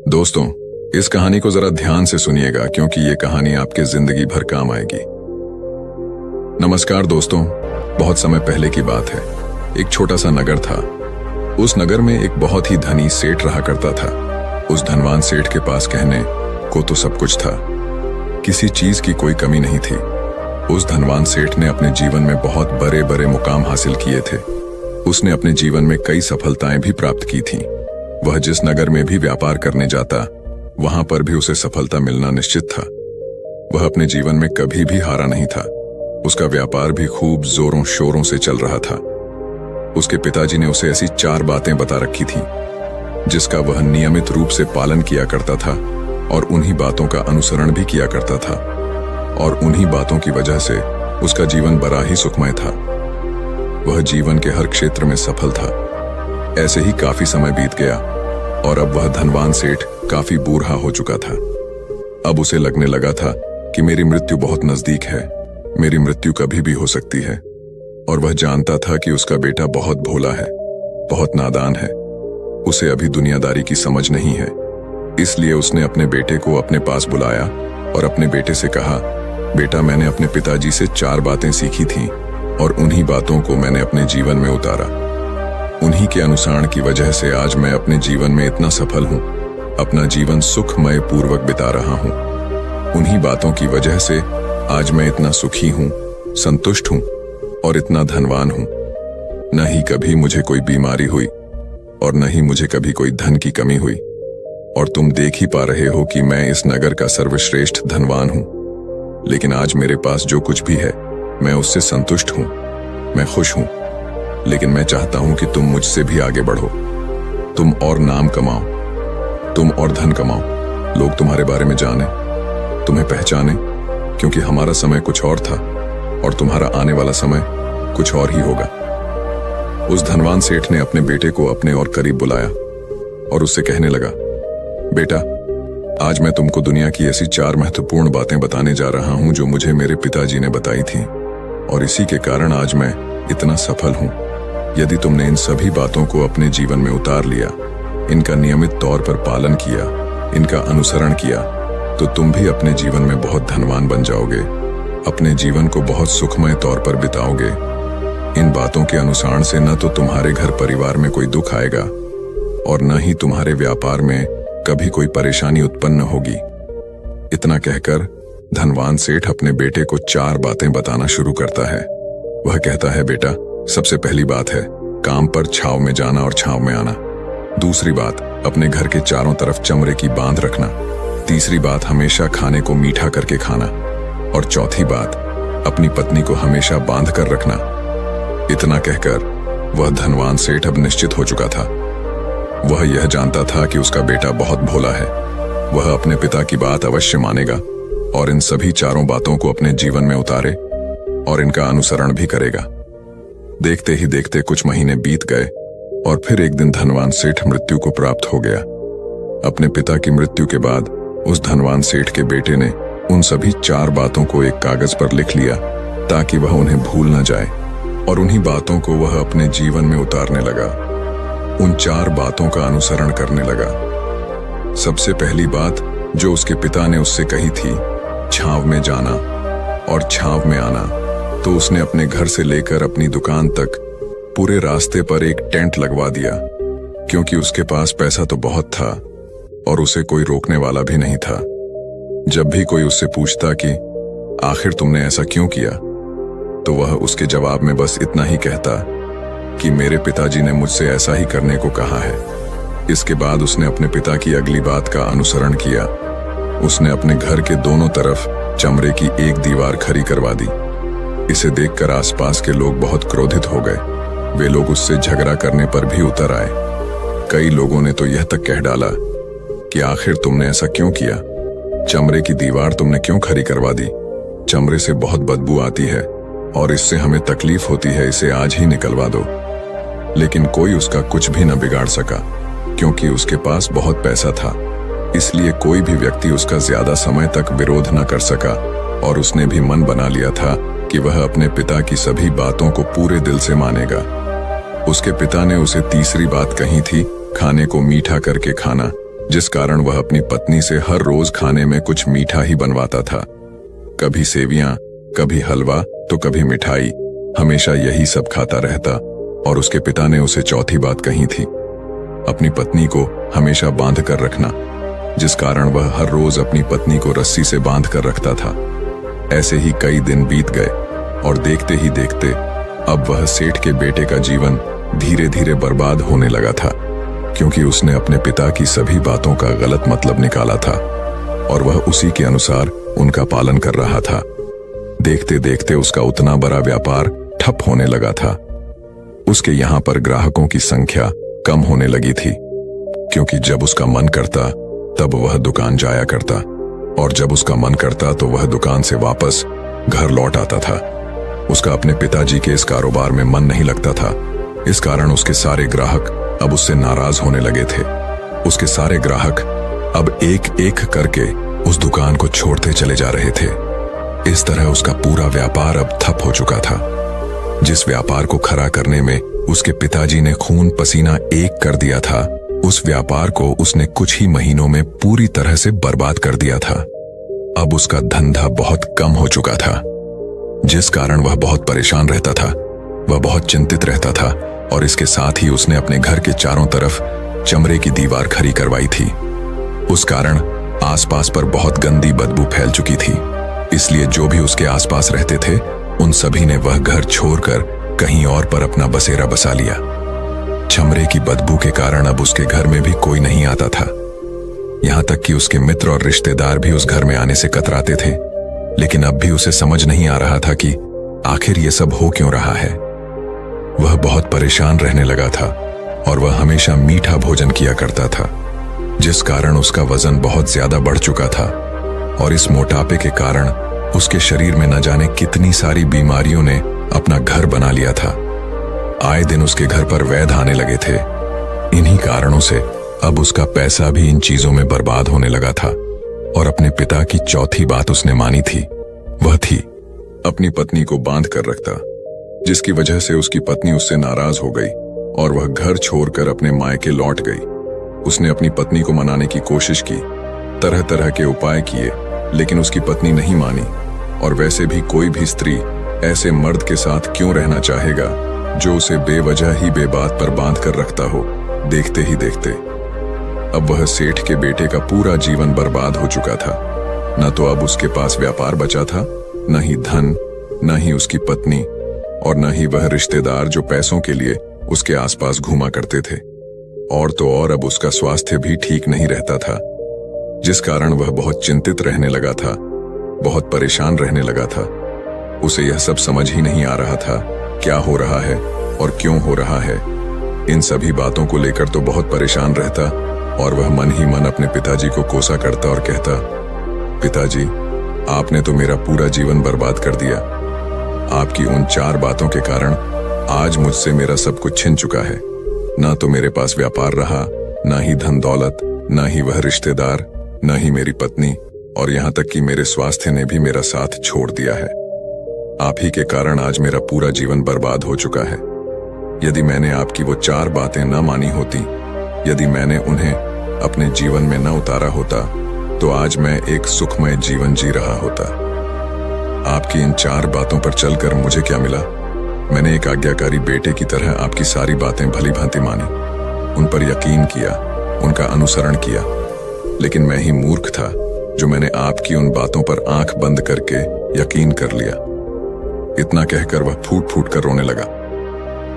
दोस्तों, इस कहानी को जरा ध्यान से सुनिएगा क्योंकि ये कहानी आपके जिंदगी भर काम आएगी। नमस्कार दोस्तों, बहुत समय पहले की बात है। एक छोटा सा नगर था। उस नगर में एक बहुत ही धनी सेठ रहा करता था। उस धनवान सेठ के पास कहने को तो सब कुछ था, किसी चीज की कोई कमी नहीं थी। उस धनवान सेठ ने अपने जीवन में बहुत बड़े बड़े मुकाम हासिल किए थे। उसने अपने जीवन में कई सफलताएं भी प्राप्त की थीं। वह जिस नगर में भी व्यापार करने जाता, वहां पर भी उसे सफलता मिलना निश्चित था। वह अपने जीवन में कभी भी हारा नहीं था। उसका व्यापार भी खूब जोरों शोरों से चल रहा था। उसके पिताजी ने उसे ऐसी 4 बातें बता रखी थीं, जिसका वह नियमित रूप से पालन किया करता था और उन्हीं बातों का अनुसरण भी किया करता था। और उन्हीं बातों की वजह से उसका जीवन बड़ा ही सुखमय था। वह जीवन के हर क्षेत्र में सफल था। ऐसे ही काफी समय बीत गया और अब वह धनवान सेठ काफी बूढ़ा हो चुका था। अब उसे लगने लगा था कि मेरी मृत्यु बहुत नजदीक है, मेरी मृत्यु कभी भी हो सकती है। और वह जानता था कि उसका बेटा बहुत भोला है, बहुत नादान है, उसे अभी दुनियादारी की समझ नहीं है। इसलिए उसने अपने बेटे को अपने पास बुलाया और अपने बेटे से कहा, बेटा, मैंने अपने पिताजी से 4 बातें सीखी थीं और उन्हीं बातों को मैंने अपने जीवन में उतारा। उन्हीं के अनुसरण की वजह से आज मैं अपने जीवन में इतना सफल हूँ, अपना जीवन सुखमय पूर्वक बिता रहा हूँ। उन्हीं बातों की वजह से आज मैं इतना सुखी हूँ, संतुष्ट हूँ और इतना धनवान हूँ। न ही कभी मुझे कोई बीमारी हुई और न ही मुझे कभी कोई धन की कमी हुई। और तुम देख ही पा रहे हो कि मैं इस नगर का सर्वश्रेष्ठ धनवान हूँ। लेकिन आज मेरे पास जो कुछ भी है, मैं उससे संतुष्ट हूँ, मैं खुश हूँ। लेकिन मैं चाहता हूं कि तुम मुझसे भी आगे बढ़ो, तुम और नाम कमाओ, तुम और धन कमाओ, लोग तुम्हारे बारे में जाने, तुम्हें पहचाने, क्योंकि हमारा समय कुछ और था और तुम्हारा आने वाला समय कुछ और ही होगा। उस धनवान सेठ ने अपने बेटे को अपने और करीब बुलाया और उससे कहने लगा, बेटा, आज मैं तुमको दुनिया की ऐसी 4 महत्वपूर्ण बातें बताने जा रहा हूं जो मुझे मेरे पिताजी ने बताई थी और इसी के कारण आज मैं इतना सफल हूं। यदि तुमने इन सभी बातों को अपने जीवन में उतार लिया, इनका नियमित तौर पर पालन किया, इनका अनुसरण किया, तो तुम भी अपने जीवन में बहुत धनवान बन जाओगे, अपने जीवन को बहुत सुखमय तौर पर बिताओगे। इन बातों के अनुसरण से न तो तुम्हारे घर परिवार में कोई दुख आएगा और न ही तुम्हारे व्यापार में कभी कोई परेशानी उत्पन्न होगी। इतना कहकर धनवान सेठ अपने बेटे को 4 बातें बताना शुरू करता है। वह कहता है, बेटा, सबसे पहली बात है काम पर छाव में जाना और छाव में आना। दूसरी बात, अपने घर के चारों तरफ चमड़े की बांध रखना। तीसरी बात, हमेशा खाने को मीठा करके खाना। और चौथी बात, अपनी पत्नी को हमेशा बांध कर रखना। इतना कहकर वह धनवान सेठ अब निश्चित हो चुका था। वह यह जानता था कि उसका बेटा बहुत भोला है। वह अपने पिता की बात अवश्य मानेगा और इन सभी 4 बातों को अपने जीवन में उतारे और इनका अनुसरण भी करेगा। देखते ही देखते कुछ महीने बीत गए और फिर एक दिन धनवान सेठ मृत्यु को प्राप्त हो गया। अपने पिता की मृत्यु के बाद उस धनवान सेठ के बेटे ने उन सभी 4 बातों को एक कागज पर लिख लिया ताकि वह उन्हें भूल न जाए और उन्हीं बातों को वह अपने जीवन में उतारने लगा, उन 4 बातों का अनुसरण करने लगा। सबसे पहली बात जो उसके पिता ने उससे कही थी, छाव में जाना और छाव में आना, तो उसने अपने घर से लेकर अपनी दुकान तक पूरे रास्ते पर एक टेंट लगवा दिया, क्योंकि उसके पास पैसा तो बहुत था और उसे कोई रोकने वाला भी नहीं था। जब भी कोई उससे पूछता कि आखिर तुमने ऐसा क्यों किया, तो वह उसके जवाब में बस इतना ही कहता कि मेरे पिताजी ने मुझसे ऐसा ही करने को कहा है। इसके बाद उसने अपने पिता की अगली बात का अनुसरण किया। उसने अपने घर के दोनों तरफ चमड़े की एक दीवार खड़ी करवा दी। इसे देखकर आसपास के लोग बहुत क्रोधित हो गए। वे लोग उससे झगड़ा करने पर भी उतर आए। कई लोगों ने तो यह तक कह डाला कि आखिर तुमने ऐसा क्यों किया, चमड़े की दीवार तुमने क्यों खड़ी करवा दी, चमड़े से बहुत बदबू आती है और इससे हमें तकलीफ होती है, इसे आज ही निकलवा दो। लेकिन कोई उसका कुछ भी न बिगाड़ सका, क्योंकि उसके पास बहुत पैसा था। इसलिए कोई भी व्यक्ति उसका ज्यादा समय तक विरोध न कर सका और उसने भी मन बना लिया था कि वह अपने पिता की सभी बातों को पूरे दिल से मानेगा। उसके पिता ने उसे तीसरी बात कही थी, खाने को मीठा करके खाना, जिस कारण वह अपनी पत्नी से हर रोज खाने में कुछ मीठा ही बनवाता था। कभी सेवियां, कभी हलवा तो कभी मिठाई, हमेशा यही सब खाता रहता। और उसके पिता ने उसे चौथी बात कही थी, अपनी पत्नी को हमेशा बांध कर रखना, जिस कारण वह हर रोज अपनी पत्नी को रस्सी से बांध कर रखता था। ऐसे ही कई दिन बीत गए और देखते ही देखते अब वह सेठ के बेटे का जीवन धीरे धीरे बर्बाद होने लगा था, क्योंकि उसने अपने पिता की सभी बातों का गलत मतलब निकाला था और वह उसी के अनुसार उनका पालन कर रहा था। देखते देखते उसका उतना बड़ा व्यापार ठप होने लगा था। उसके यहाँ पर ग्राहकों की संख्या कम होने लगी थी, क्योंकि जब उसका मन करता तब वह दुकान जाया करता और जब उसका मन करता तो वह दुकान से वापस घर लौट आता था। उसका अपने पिताजी के इस कारोबार में मन नहीं लगता था। इस कारण उसके सारे ग्राहक अब उससे नाराज होने लगे थे। उसके सारे ग्राहक अब एक एक करके उस दुकान को छोड़ते चले जा रहे थे। इस तरह उसका पूरा व्यापार अब ठप हो चुका था। जिस व्यापार को खड़ा करने में उसके पिताजी ने खून पसीना एक कर दिया था, उस व्यापार को उसने कुछ ही महीनों में पूरी तरह से बर्बाद कर दिया था। अब उसका धंधा बहुत कम हो चुका था, जिस कारण वह बहुत परेशान रहता था। वह बहुत चिंतित रहता था और इसके साथ ही उसने अपने घर के चारों तरफ चमड़े की दीवार खड़ी करवाई थी। उस कारण आसपास पर बहुत गंदी बदबू फैल चुकी थी, इसलिए जो भी उसके आसपास रहते थे उन सभी ने वह घर छोड़कर कहीं और पर अपना बसेरा बसा लिया। चमड़े की बदबू के कारण अब उसके घर में भी कोई नहीं आता था। यहां तक कि उसके मित्र और रिश्तेदार भी उस घर में आने से कतराते थे। लेकिन अब भी उसे समझ नहीं आ रहा था कि आखिर ये सब हो क्यों रहा है। वह बहुत परेशान रहने लगा था और वह हमेशा मीठा भोजन किया करता था, जिस कारण उसका वजन बहुत ज्यादा बढ़ चुका था। और इस मोटापे के कारण उसके शरीर में न जाने कितनी सारी बीमारियों ने अपना घर बना लिया था। आए दिन उसके घर पर वैद्य आने लगे थे। इन्हीं कारणों से अब उसका पैसा भी इन चीजों में बर्बाद होने लगा था। और अपने पिता की चौथी बात उसने मानी थी, वह थी अपनी पत्नी को बांध कर रखता, जिसकी वजह से उसकी पत्नी उससे नाराज हो गई और वह घर छोड़कर अपने मायके लौट गई। उसने अपनी पत्नी को मनाने की कोशिश की, तरह तरह के उपाय किए, लेकिन उसकी पत्नी नहीं मानी। और वैसे भी कोई भी स्त्री ऐसे मर्द के साथ क्यों रहना चाहेगा जो उसे बेवजह ही बेबात पर बांध कर रखता हो। देखते ही देखते अब वह सेठ के बेटे का पूरा जीवन बर्बाद हो चुका था। न तो अब उसके पास व्यापार बचा था, न ही धन, न ही उसकी पत्नी, और न ही वह रिश्तेदार जो पैसों के लिए उसके आसपास घूमा करते थे। और तो और अब उसका स्वास्थ्य भी ठीक नहीं रहता था, जिस कारण वह बहुत चिंतित रहने लगा था, बहुत परेशान रहने लगा था। उसे यह सब समझ ही नहीं आ रहा था क्या हो रहा है और क्यों हो रहा है। इन सभी बातों को लेकर तो बहुत परेशान रहता और वह मन ही मन अपने पिताजी को कोसा करता और कहता, पिताजी, आपने तो मेरा पूरा जीवन बर्बाद कर दिया। आपकी उन 4 बातों के कारण आज मुझसे मेरा सब कुछ छिन चुका है। ना तो मेरे पास व्यापार रहा, ना ही धन दौलत, ना ही वह रिश्तेदार, ना ही मेरी पत्नी, और यहाँ तक कि मेरे स्वास्थ्य ने भी मेरा साथ छोड़ दिया है। आप ही के कारण आज मेरा पूरा जीवन बर्बाद हो चुका है। यदि मैंने आपकी वो 4 बातें न मानी होती, यदि मैंने उन्हें अपने जीवन में न उतारा होता, तो आज मैं एक सुखमय जीवन जी रहा होता। आपकी इन 4 बातों पर चलकर मुझे क्या मिला? मैंने एक आज्ञाकारी बेटे की तरह आपकी सारी बातें भली भांति मानी, उन पर यकीन किया, उनका अनुसरण किया। लेकिन मैं ही मूर्ख था जो मैंने आपकी उन बातों पर आंख बंद करके यकीन कर लिया। इतना कहकर वह फूट फूट कर रोने लगा।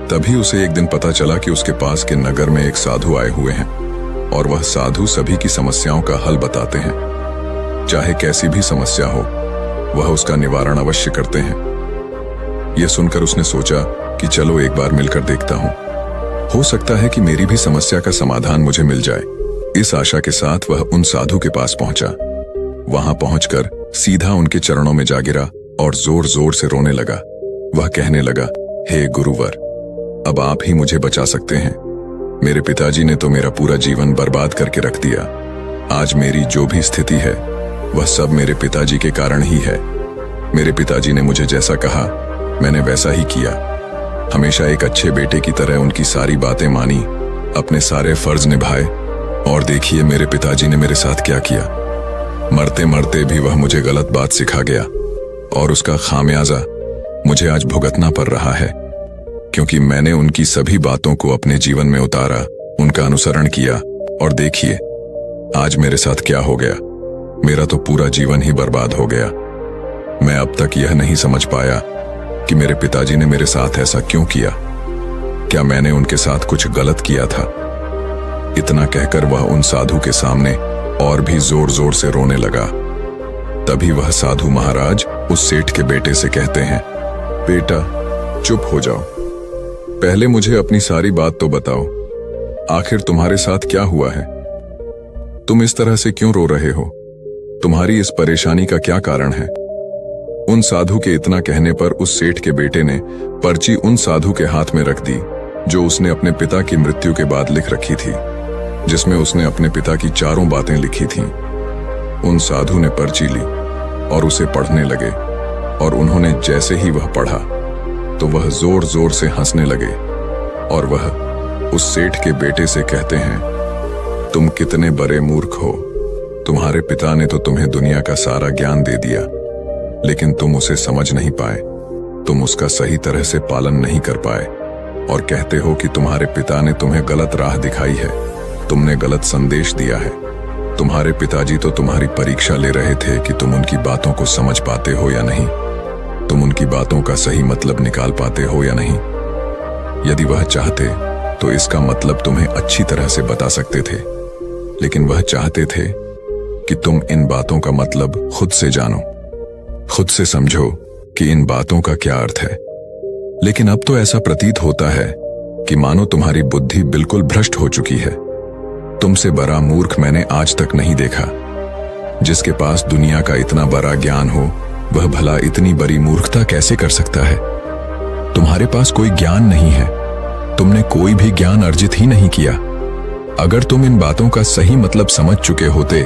तभी उसे एक दिन पता चला कि उसके पास के नगर में एक साधु आए हुए हैं और वह साधु सभी की समस्याओं का हल बताते हैं। चाहे कैसी भी समस्या हो, वह उसका निवारण अवश्य करते हैं। यह सुनकर उसने सोचा कि चलो एक बार मिलकर देखता हूं, हो सकता है कि मेरी भी समस्या का समाधान मुझे मिल जाए। इस आशा के साथ वह उन साधु के पास पहुंचा। वहां पहुंचकर सीधा उनके चरणों में जा गिरा और जोर जोर से रोने लगा। वह कहने लगा, हे गुरुवर, अब आप ही मुझे बचा सकते हैं। मेरे पिताजी ने तो मेरा पूरा जीवन बर्बाद करके रख दिया। आज मेरी जो भी स्थिति है वह सब मेरे पिताजी के कारण ही है। मेरे पिताजी ने मुझे जैसा कहा मैंने वैसा ही किया। हमेशा एक अच्छे बेटे की तरह उनकी सारी बातें मानी, अपने सारे फर्ज निभाए। और देखिए मेरे पिताजी ने मेरे साथ क्या किया। मरते मरते भी वह मुझे गलत बात सिखा गया और उसका खामियाजा मुझे आज भुगतना पड़ रहा है, क्योंकि मैंने उनकी सभी बातों को अपने जीवन में उतारा, उनका अनुसरण किया। और देखिए आज मेरे साथ क्या हो गया। मेरा तो पूरा जीवन ही बर्बाद हो गया। मैं अब तक यह नहीं समझ पाया कि मेरे पिताजी ने मेरे साथ ऐसा क्यों किया। क्या मैंने उनके साथ कुछ गलत किया था? इतना कहकर वह उन साधु के सामने और भी जोर जोर से रोने लगा। तभी वह साधु महाराज उस सेठ के बेटे से कहते हैं, बेटा चुप हो जाओ, पहले मुझे अपनी सारी बात तो बताओ। आखिर तुम्हारे साथ क्या हुआ है? तुम इस तरह से क्यों रो रहे हो? तुम्हारी इस परेशानी का क्या कारण है? उन साधु के इतना कहने पर उस सेठ के बेटे ने पर्ची उन साधु के हाथ में रख दी जो उसने अपने पिता की मृत्यु के बाद लिख रखी थी, जिसमें उसने अपने पिता की चारों बातें लिखी थीं। उन साधु ने पर्ची ली और उसे पढ़ने लगे, और उन्होंने जैसे ही वह पढ़ा तो वह जोर जोर से हंसने लगे। और वह उस सेठ के बेटे से कहते हैं, तुम कितने बड़े मूर्ख हो। तुम्हारे पिता ने तो तुम्हें दुनिया का सारा ज्ञान दे दिया, लेकिन तुम उसे समझ नहीं पाए, तुम उसका सही तरह से पालन नहीं कर पाए, और कहते हो कि तुम्हारे पिता ने तुम्हें गलत राह दिखाई है, तुमने गलत संदेश दिया है। तुम्हारे पिताजी तो तुम्हारी परीक्षा ले रहे थे कि तुम उनकी बातों को समझ पाते हो या नहीं, तुम उनकी बातों का सही मतलब निकाल पाते हो या नहीं। यदि वह चाहते तो इसका मतलब तुम्हें अच्छी तरह से बता सकते थे, लेकिन वह चाहते थे कि तुम इन बातों का मतलब खुद से जानो, खुद से समझो कि इन बातों का क्या अर्थ है। लेकिन अब तो ऐसा प्रतीत होता है कि मानो तुम्हारी बुद्धि बिल्कुल भ्रष्ट हो चुकी है। तुमसे बड़ा मूर्ख मैंने आज तक नहीं देखा। जिसके पास दुनिया का इतना बड़ा ज्ञान हो, वह भला इतनी बड़ी मूर्खता कैसे कर सकता है? तुम्हारे पास कोई ज्ञान नहीं है, तुमने कोई भी ज्ञान अर्जित ही नहीं किया। अगर तुम इन बातों का सही मतलब समझ चुके होते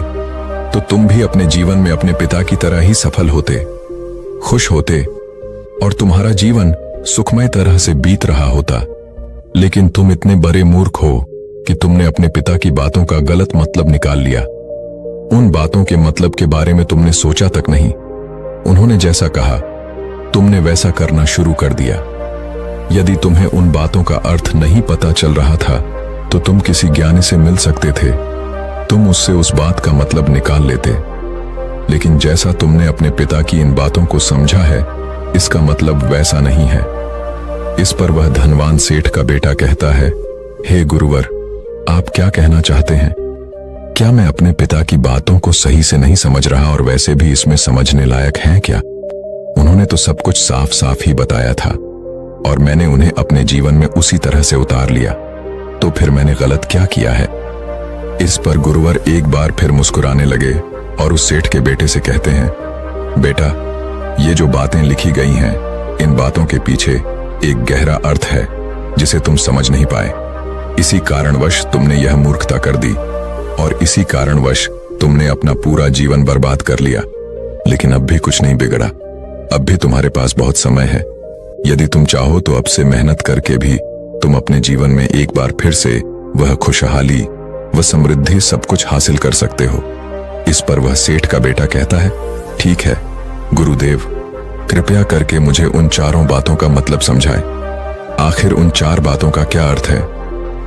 तो तुम भी अपने जीवन में अपने पिता की तरह ही सफल होते, खुश होते, और तुम्हारा जीवन सुखमय तरह से बीत रहा होता। लेकिन तुम इतने बड़े मूर्ख हो कि तुमने अपने पिता की बातों का गलत मतलब निकाल लिया। उन बातों के मतलब के बारे में तुमने सोचा तक नहीं। उन्होंने जैसा कहा तुमने वैसा करना शुरू कर दिया। यदि तुम्हें उन बातों का अर्थ नहीं पता चल रहा था तो तुम किसी ज्ञानी से मिल सकते थे, तुम उससे उस बात का मतलब निकाल लेते। लेकिन जैसा तुमने अपने पिता की इन बातों को समझा है, इसका मतलब वैसा नहीं है। इस पर वह धनवान सेठ का बेटा कहता है, हे गुरुवर, आप क्या कहना चाहते हैं? क्या मैं अपने पिता की बातों को सही से नहीं समझ रहा और वैसे भी इसमें समझने लायक हैं क्या? उन्होंने तो सब कुछ साफ साफ ही बताया था और मैंने उन्हें अपने जीवन में उसी तरह से उतार लिया, तो फिर मैंने गलत क्या किया है? इस पर गुरुवर एक बार फिर मुस्कुराने लगे और उस सेठ के बेटे से कहते हैं, बेटा, ये जो बातें लिखी गई हैं, इन बातों के पीछे एक गहरा अर्थ है जिसे तुम समझ नहीं पाए। इसी कारणवश तुमने यह मूर्खता कर दी और इसी कारणवश तुमने अपना पूरा जीवन बर्बाद कर लिया। लेकिन अब भी कुछ नहीं बिगड़ा, अब भी तुम्हारे पास बहुत समय है। यदि तुम चाहो तो अब से मेहनत करके भी तुम अपने जीवन में एक बार फिर से वह खुशहाली व समृद्धि सब कुछ हासिल कर सकते हो। इस पर वह सेठ का बेटा कहता है, ठीक है गुरुदेव, कृपया करके मुझे उन चारों बातों का मतलब समझाएं। आखिर उन चार बातों का क्या अर्थ है?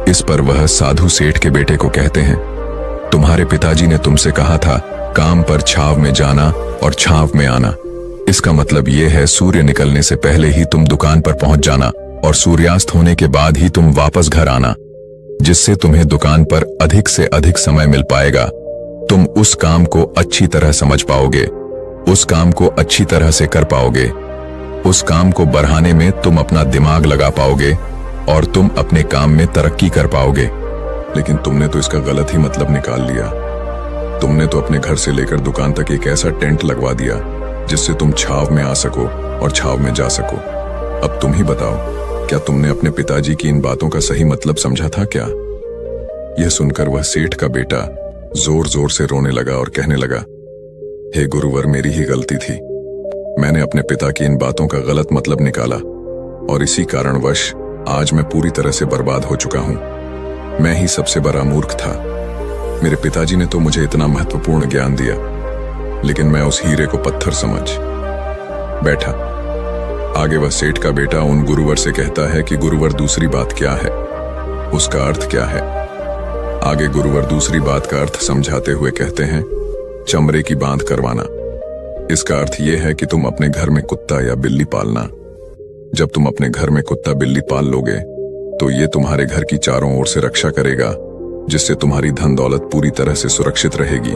इस पर वह साधु सेठ के बेटे को कहते हैं, तुम्हारे पिताजी ने तुमसे कहा था काम पर छाव में जाना और छाव में आना। इसका मतलब यह है सूर्य निकलने से पहले ही तुम दुकान पर पहुंच जाना और सूर्यास्त होने के बाद ही तुम वापस घर आना, जिससे तुम्हें दुकान पर अधिक से अधिक समय मिल पाएगा। तुम उस काम को अच्छी तरह समझ पाओगे, उस काम को अच्छी तरह से कर पाओगे, उस काम को बढ़ाने में तुम अपना दिमाग लगा पाओगे और तुम अपने काम में तरक्की कर पाओगे। लेकिन तुमने तो इसका गलत ही मतलब निकाल लिया। तुमने तो अपने घर से लेकर दुकान तक एक ऐसा टेंट लगवा दिया जिससे तुम छाव में आ सको और छाव में जा सको। अब तुम ही बताओ, क्या तुमने अपने पिताजी की इन बातों का सही मतलब समझा था क्या? यह सुनकर वह सेठ का बेटा जोर जोर से रोने लगा और कहने लगा, हे गुरुवर, मेरी ही गलती थी। मैंने अपने पिता की इन बातों का गलत मतलब निकाला और इसी कारणवश आज मैं पूरी तरह से बर्बाद हो चुका हूं। मैं ही सबसे बड़ा मूर्ख था। मेरे पिताजी ने तो मुझे इतना महत्वपूर्ण ज्ञान दिया, लेकिन मैं उस हीरे को पत्थर समझ बैठा। आगे वह सेठ का बेटा उन गुरुवर से कहता है कि गुरुवर दूसरी बात क्या है, उसका अर्थ क्या है। आगे गुरुवर दूसरी बात का अर्थ समझाते हुए कहते हैं, चमड़े की बांध करवाना। इसका अर्थ यह है कि तुम अपने घर में कुत्ता या बिल्ली पालना। जब तुम अपने घर में कुत्ता बिल्ली पाल लोगे तो ये तुम्हारे घर की चारों ओर से रक्षा करेगा, जिससे तुम्हारी धन दौलत पूरी तरह से सुरक्षित रहेगी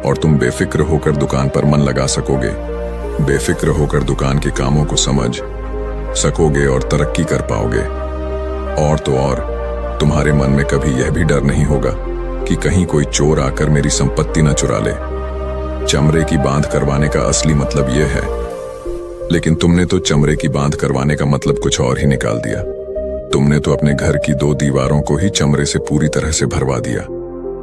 और तुम बेफिक्र होकर दुकान पर मन लगा सकोगे, बेफिक्र होकर दुकान के कामों को समझ सकोगे और तरक्की कर पाओगे। और तो और तुम्हारे मन में कभी यह भी डर नहीं होगा कि कहीं कोई चोर आकर मेरी संपत्ति न चुरा ले। चमड़े की बांध करवाने का असली मतलब यह है, लेकिन तुमने तो चमड़े की बांध करवाने का मतलब कुछ और ही निकाल दिया। तुमने तो अपने घर की 2 दीवारों को ही चमड़े से पूरी तरह से भरवा दिया,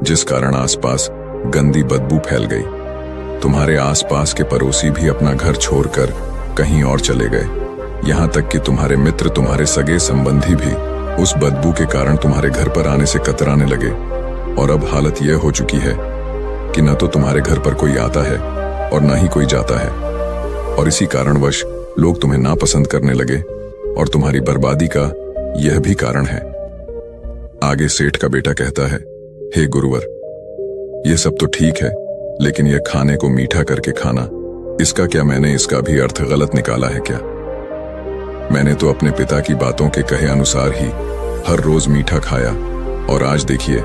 जिस कारण आसपास गंदी बदबू फैल गई। तुम्हारे आसपास के पड़ोसी भी अपना घर छोड़कर कहीं और चले गए, यहाँ तक कि तुम्हारे मित्र, तुम्हारे सगे संबंधी भी उस बदबू के कारण तुम्हारे घर पर आने से कतराने लगे। और अब हालत यह हो चुकी है कि न तो तुम्हारे घर पर कोई आता है और न ही कोई जाता है, और इसी कारणवश लोग तुम्हें नापसंद करने लगे और तुम्हारी बर्बादी का यह भी कारण है। आगे सेठ का बेटा कहता है, हे गुरुवर, यह सब तो ठीक है, लेकिन यह खाने को मीठा करके खाना, इसका क्या मैंने इसका भी अर्थ गलत निकाला है क्या? मैंने तो अपने पिता की बातों के कहे अनुसार ही हर रोज मीठा खाया, और आज देखिए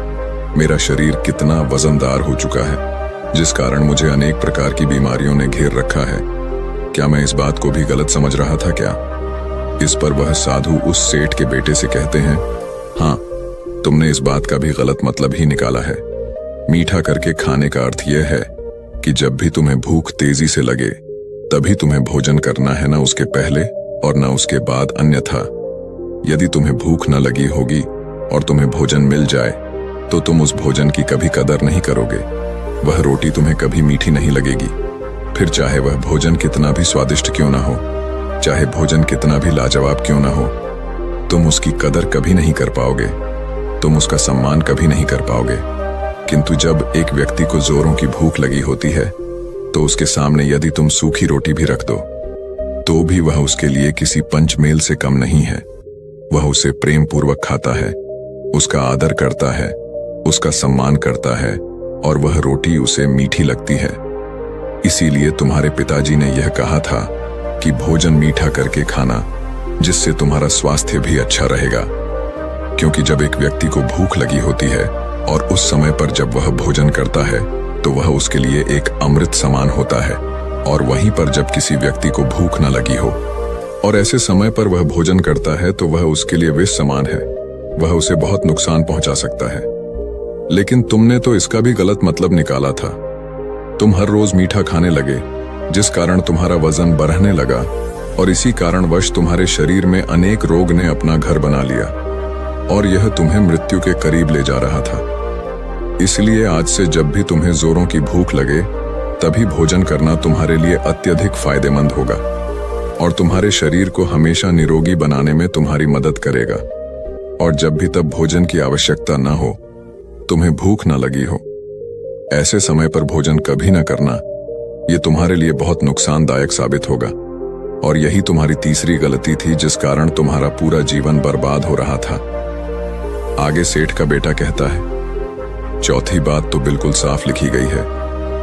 मेरा शरीर कितना वजनदार हो चुका है, जिस कारण मुझे अनेक प्रकार की बीमारियों ने घेर रखा है। क्या मैं इस बात को भी गलत समझ रहा था क्या? इस पर वह साधु उस सेठ के बेटे से कहते हैं, हाँ, तुमने इस बात का भी गलत मतलब ही निकाला है। मीठा करके खाने का अर्थ यह है कि जब भी तुम्हें भूख तेजी से लगे तभी तुम्हें भोजन करना है, न उसके पहले और न उसके बाद। अन्यथा यदि तुम्हें भूख न लगी होगी और तुम्हें भोजन मिल जाए तो तुम उस भोजन की कभी कदर नहीं करोगे। वह रोटी तुम्हें कभी मीठी नहीं लगेगी, फिर चाहे वह भोजन कितना भी स्वादिष्ट क्यों ना हो, चाहे भोजन कितना भी लाजवाब क्यों ना हो, तुम उसकी कदर कभी नहीं कर पाओगे, तुम उसका सम्मान कभी नहीं कर पाओगे। किंतु जब एक व्यक्ति को जोरों की भूख लगी होती है तो उसके सामने यदि तुम सूखी रोटी भी रख दो तो भी वह उसके लिए किसी पंचमेल से कम नहीं है। वह उसे प्रेम पूर्वक खाता है, उसका आदर करता है, उसका सम्मान करता है, और वह रोटी उसे मीठी लगती है। इसीलिए तुम्हारे पिताजी ने यह कहा था कि भोजन मीठा करके खाना, जिससे तुम्हारा स्वास्थ्य भी अच्छा रहेगा। क्योंकि जब एक व्यक्ति को भूख लगी होती है और उस समय पर जब वह भोजन करता है तो वह उसके लिए एक अमृत समान होता है, और वहीं पर जब किसी व्यक्ति को भूख न लगी हो और ऐसे समय पर वह भोजन करता है तो वह उसके लिए विष समान है, वह उसे बहुत नुकसान पहुंचा सकता है। लेकिन तुमने तो इसका भी गलत मतलब निकाला था। तुम हर रोज मीठा खाने लगे, जिस कारण तुम्हारा वजन बढ़ने लगा, और इसी कारणवश तुम्हारे शरीर में अनेक रोग ने अपना घर बना लिया और यह तुम्हें मृत्यु के करीब ले जा रहा था। इसलिए आज से जब भी तुम्हें जोरों की भूख लगे तभी भोजन करना तुम्हारे लिए अत्यधिक फायदेमंद होगा और तुम्हारे शरीर को हमेशा निरोगी बनाने में तुम्हारी मदद करेगा। और जब भी तब भोजन की आवश्यकता न हो, तुम्हें भूख न लगी हो, ऐसे समय पर भोजन कभी न करना, ये तुम्हारे लिए बहुत नुकसानदायक साबित होगा। और यही तुम्हारी तीसरी गलती थी जिस कारण तुम्हारा पूरा जीवन बर्बाद हो रहा था। आगे सेठ का बेटा कहता है, चौथी बात तो बिल्कुल साफ लिखी गई है,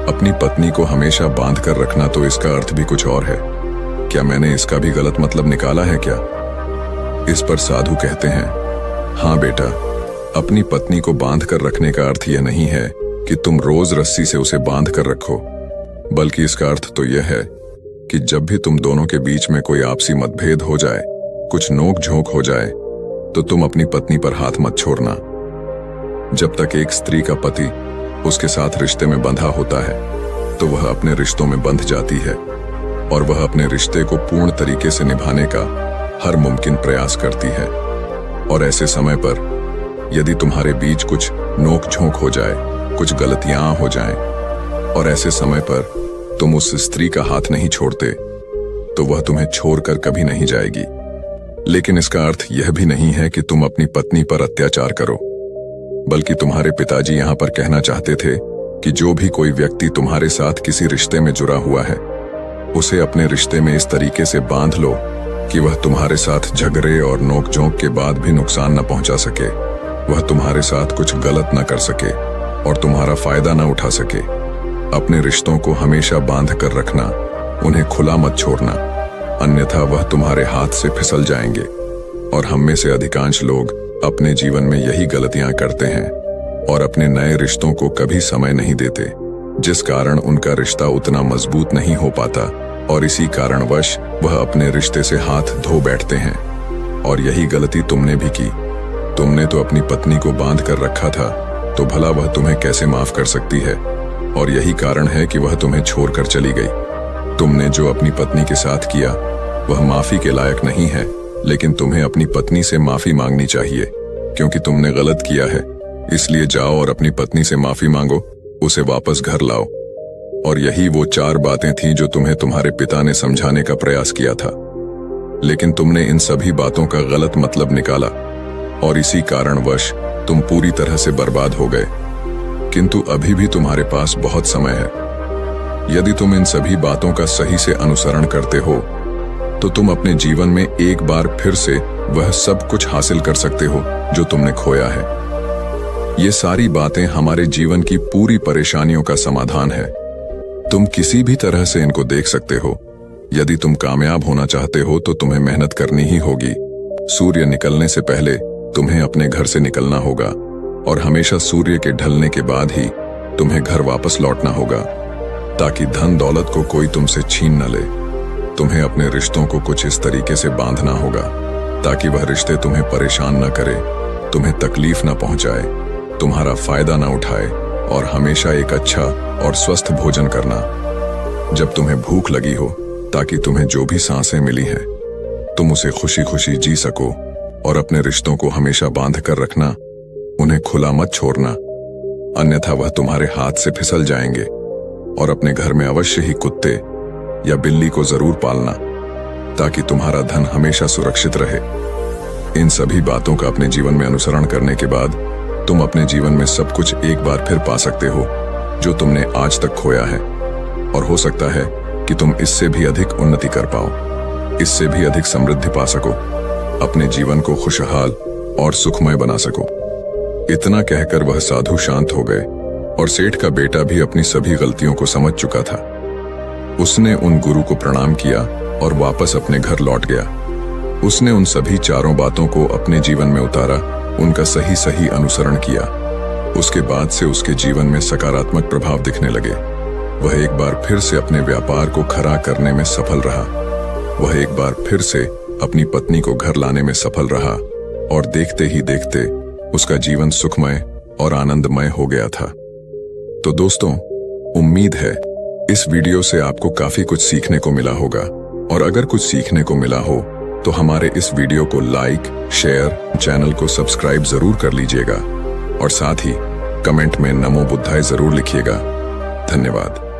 अपनी पत्नी को हमेशा बांध कर रखना, तो इसका अर्थ भी कुछ और है। क्या मैंने इसका भी गलत मतलब निकाला है क्या? इस पर साधु कहते हैं, हाँ बेटा, अपनी पत्नी को बांध कर रखने का अर्थ यह नहीं है कि तुम रोज रस्सी से उसे बांध कर रखो, बल्कि इसका अर्थ तो यह है कि जब भी तुम दोनों के बीच में कोई आपसी मतभेद हो जाए, कुछ नोक झोंक हो जाए, तो तुम अपनी पत्नी पर हाथ मत छोड़ना। जब तक एक स्त्री का पति उसके साथ रिश्ते में बंधा होता है तो वह अपने रिश्तों में बंध जाती है और वह अपने रिश्ते को पूर्ण तरीके से निभाने का हर मुमकिन प्रयास करती है। और ऐसे समय पर यदि तुम्हारे बीच कुछ नोक झोंक हो जाए, कुछ गलतियां हो जाएं, और ऐसे समय पर तुम उस स्त्री का हाथ नहीं छोड़ते तो वह तुम्हें छोड़कर कभी नहीं जाएगी। लेकिन इसका अर्थ यह भी नहीं है कि तुम अपनी पत्नी पर अत्याचार करो। बल्कि तुम्हारे पिताजी यहाँ पर कहना चाहते थे कि जो भी कोई व्यक्ति तुम्हारे साथ किसी रिश्ते में जुड़ा हुआ है, उसे अपने रिश्ते में इस तरीके से बांध लो कि वह तुम्हारे साथ झगड़े और नोकझोंक के बाद भी नुकसान न पहुंचा सके, वह तुम्हारे साथ कुछ गलत न कर सके और तुम्हारा फायदा न उठा सके। अपने रिश्तों को हमेशा बांध कर रखना, उन्हें खुला मत छोड़ना, अन्यथा वह तुम्हारे हाथ से फिसल जाएंगे। और हम में से अधिकांश लोग अपने जीवन में यही गलतियां करते हैं और अपने नए रिश्तों को कभी समय नहीं देते, जिस कारण उनका रिश्ता उतना मजबूत नहीं हो पाता और इसी कारणवश वह अपने रिश्ते से हाथ धो बैठते हैं। और यही गलती तुमने भी की। तुमने तो अपनी पत्नी को बांध कर रखा था, तो भला वह तुम्हें कैसे माफ कर सकती है? और यही कारण है कि वह तुम्हें छोड़कर चली गई। तुमने जो अपनी पत्नी के साथ किया वह माफी के लायक नहीं है, लेकिन तुम्हें अपनी पत्नी से माफी मांगनी चाहिए, क्योंकि तुमने गलत किया है। इसलिए जाओ और अपनी पत्नी से माफी मांगो, उसे वापस घर लाओ। और यही वो 4 बातें थीं जो तुम्हें तुम्हारे पिता ने समझाने का प्रयास किया था, लेकिन तुमने इन सभी बातों का गलत मतलब निकाला और इसी कारणवश तुम पूरी तरह से बर्बाद हो गए। किंतु अभी भी तुम्हारे पास बहुत समय है। यदि तुम इन सभी बातों का सही से अनुसरण करते हो तो तुम अपने जीवन में एक बार फिर से वह सब कुछ हासिल कर सकते हो जो तुमने खोया है। ये सारी बातें हमारे जीवन की पूरी परेशानियों का समाधान है। तुम किसी भी तरह से इनको देख सकते हो। यदि तुम कामयाब होना चाहते हो तो तुम्हें मेहनत करनी ही होगी। सूर्य निकलने से पहले तुम्हें अपने घर से निकलना होगा और हमेशा सूर्य के ढलने के बाद ही तुम्हें घर वापस लौटना होगा, ताकि धन दौलत को कोई तुमसे छीन न ले। तुम्हें अपने रिश्तों को कुछ इस तरीके से बांधना होगा ताकि वह रिश्ते तुम्हें परेशान न करे, तुम्हें तकलीफ न पहुंचाए, तुम्हारा फायदा न उठाए और हमेशा एक अच्छा और स्वस्थ भोजन करना जब तुम्हें भूख लगी हो, ताकि तुम्हें जो भी सांसें मिली हैं तुम उसे खुशी खुशी जी सको। और अपने रिश्तों को हमेशा बांध कर रखना, उन्हें खुला मत छोड़ना, अन्यथा वह तुम्हारे हाथ से फिसल जाएंगे। और अपने घर में अवश्य ही कुत्ते या बिल्ली को जरूर पालना, ताकि तुम्हारा धन हमेशा सुरक्षित रहे। इन सभी बातों का अपने जीवन में अनुसरण करने के बाद तुम अपने जीवन में सब कुछ एक बार फिर पा सकते हो जो तुमने आज तक खोया है। और हो सकता है कि तुम इससे भी अधिक उन्नति कर पाओ, इससे भी अधिक समृद्धि पा सको, अपने जीवन को खुशहाल और सुखमय बना सको। इतना कहकर वह साधु शांत हो गए और सेठ का बेटा भी अपनी सभी गलतियों को समझ चुका था। उसने उन गुरु को प्रणाम किया और वापस अपने घर लौट गया। उसने उन सभी 4 बातों को अपने जीवन में उतारा, उनका सही सही अनुसरण किया। उसके बाद से उसके जीवन में सकारात्मक प्रभाव दिखने लगे। वह एक बार फिर से अपने व्यापार को खड़ा करने में सफल रहा। वह एक बार फिर से अपनी पत्नी को घर लाने में सफल रहा और देखते ही देखते उसका जीवन सुखमय और आनंदमय हो गया था। तो दोस्तों, उम्मीद है इस वीडियो से आपको काफी कुछ सीखने को मिला होगा। और अगर कुछ सीखने को मिला हो तो हमारे इस वीडियो को लाइक, शेयर, चैनल को सब्सक्राइब जरूर कर लीजिएगा और साथ ही कमेंट में नमो बुद्धाय जरूर लिखिएगा। धन्यवाद।